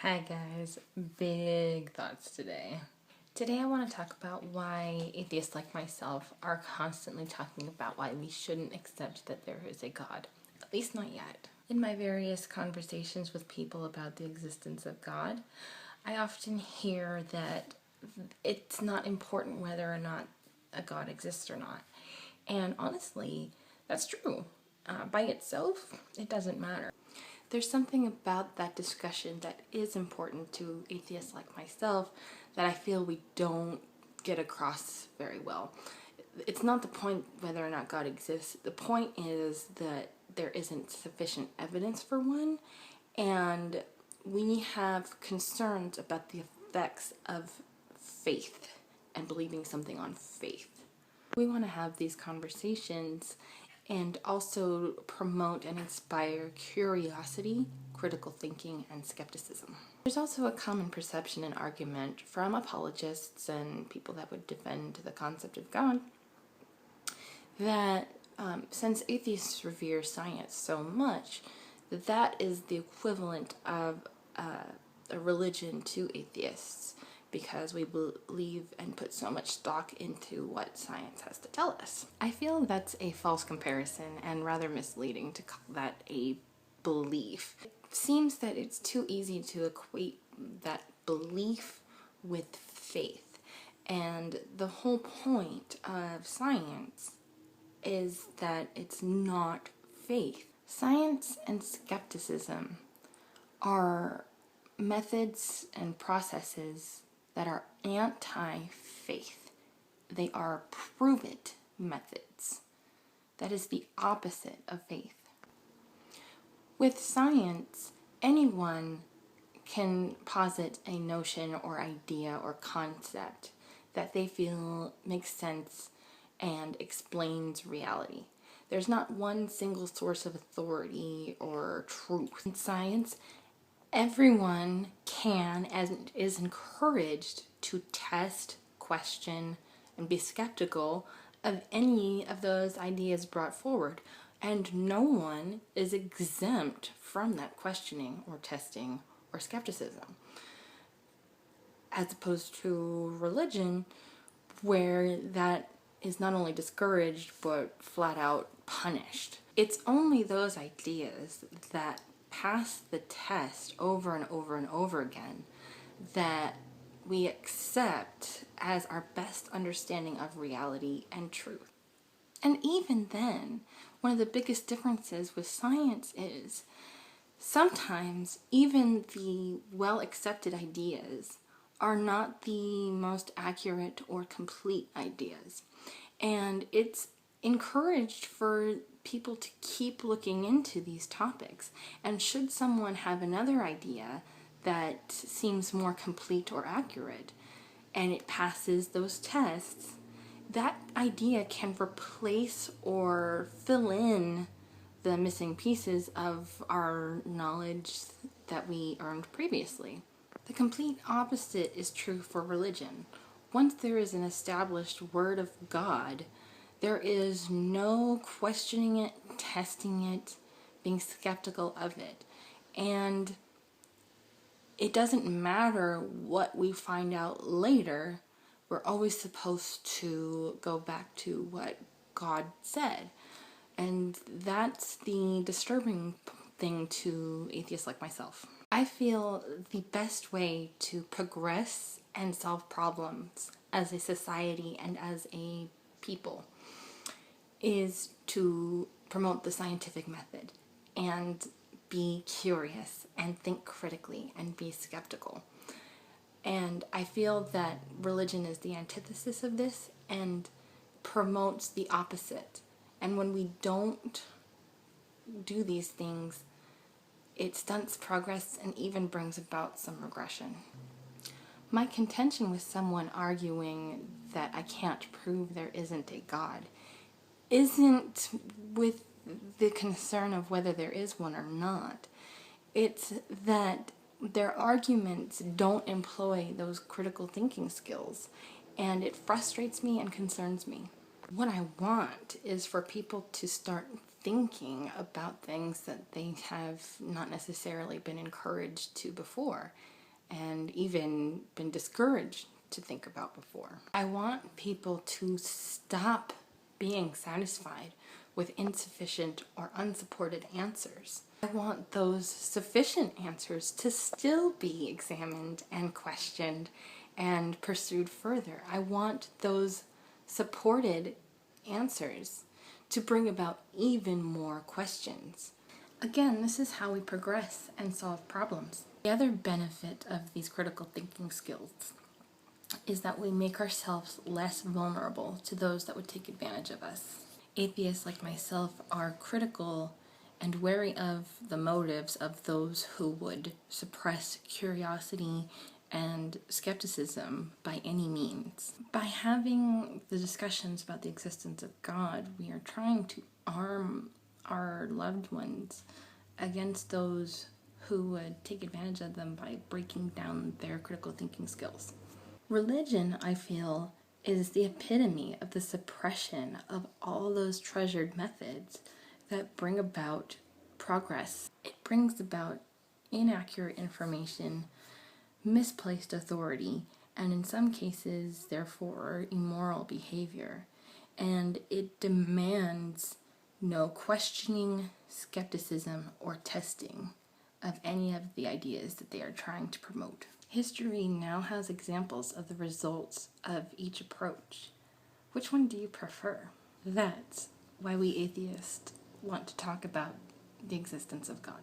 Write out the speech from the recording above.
Hi guys, big thoughts today. Today I want to talk about why atheists like myself are constantly talking about why we shouldn't accept that there is a God, at least not yet. In my various conversations with people about the existence of God, I often hear that it's not important whether or not a God exists or not. And honestly, that's true. By itself, it doesn't matter. There's something about that discussion that is important to atheists like myself that I feel we don't get across very well. It's not the point whether or not God exists. The point is that there isn't sufficient evidence for one, and we have concerns about the effects of faith and believing something on faith. We want to have these conversations and also promote and inspire curiosity, critical thinking, and skepticism. There's also a common perception and argument from apologists and people that would defend the concept of God that since atheists revere science so much, that is the equivalent of a religion to atheists, because we believe and put so much stock into what science has to tell us. I feel that's a false comparison and rather misleading to call that a belief. It seems that it's too easy to equate that belief with faith, and the whole point of science is that it's not faith. Science and skepticism are methods and processes that are anti-faith. They are prove-it methods. That is the opposite of faith. With science, anyone can posit a notion or idea or concept that they feel makes sense and explains reality. There's not one single source of authority or truth. In science, everyone can and is encouraged to test, question, and be skeptical of any of those ideas brought forward, and no one is exempt from that questioning or testing or skepticism, as opposed to religion, where that is not only discouraged but flat out punished. It's only those ideas that pass the test over and over and over again that we accept as our best understanding of reality and truth. And even then, one of the biggest differences with science is sometimes even the well-accepted ideas are not the most accurate or complete ideas. And it's encouraged for people to keep looking into these topics. And should someone have another idea that seems more complete or accurate, and it passes those tests, that idea can replace or fill in the missing pieces of our knowledge that we earned previously. The complete opposite is true for religion. Once there is an established word of God, there is no questioning it, testing it, being skeptical of it. And it doesn't matter what we find out later, we're always supposed to go back to what God said. And that's the disturbing thing to atheists like myself. I feel the best way to progress and solve problems as a society and as a people is to promote the scientific method and be curious and think critically and be skeptical. And I feel that religion is the antithesis of this and promotes the opposite. And when we don't do these things, it stunts progress and even brings about some regression. My contention with someone arguing that I can't prove there isn't a God isn't with the concern of whether there is one or not. It's that their arguments don't employ those critical thinking skills, and it frustrates me and concerns me. What I want is for people to start thinking about things that they have not necessarily been encouraged to before. and even been discouraged to think about before. I want people to stop being satisfied with insufficient or unsupported answers. I want those sufficient answers to still be examined and questioned and pursued further. I want those supported answers to bring about even more questions. Again, this is how we progress and solve problems. The other benefit of these critical thinking skills is that we make ourselves less vulnerable to those that would take advantage of us. Atheists like myself are critical and wary of the motives of those who would suppress curiosity and skepticism by any means. By having the discussions about the existence of God, we are trying to arm our loved ones against those who would take advantage of them by breaking down their critical thinking skills. Religion, I feel, is the epitome of the suppression of all those treasured methods that bring about progress. It brings about inaccurate information, misplaced authority, and in some cases, therefore, immoral behavior. And it demands no questioning, skepticism, or testing of any of the ideas that they are trying to promote. History now has examples of the results of each approach. Which one do you prefer? That's why we atheists want to talk about the existence of God.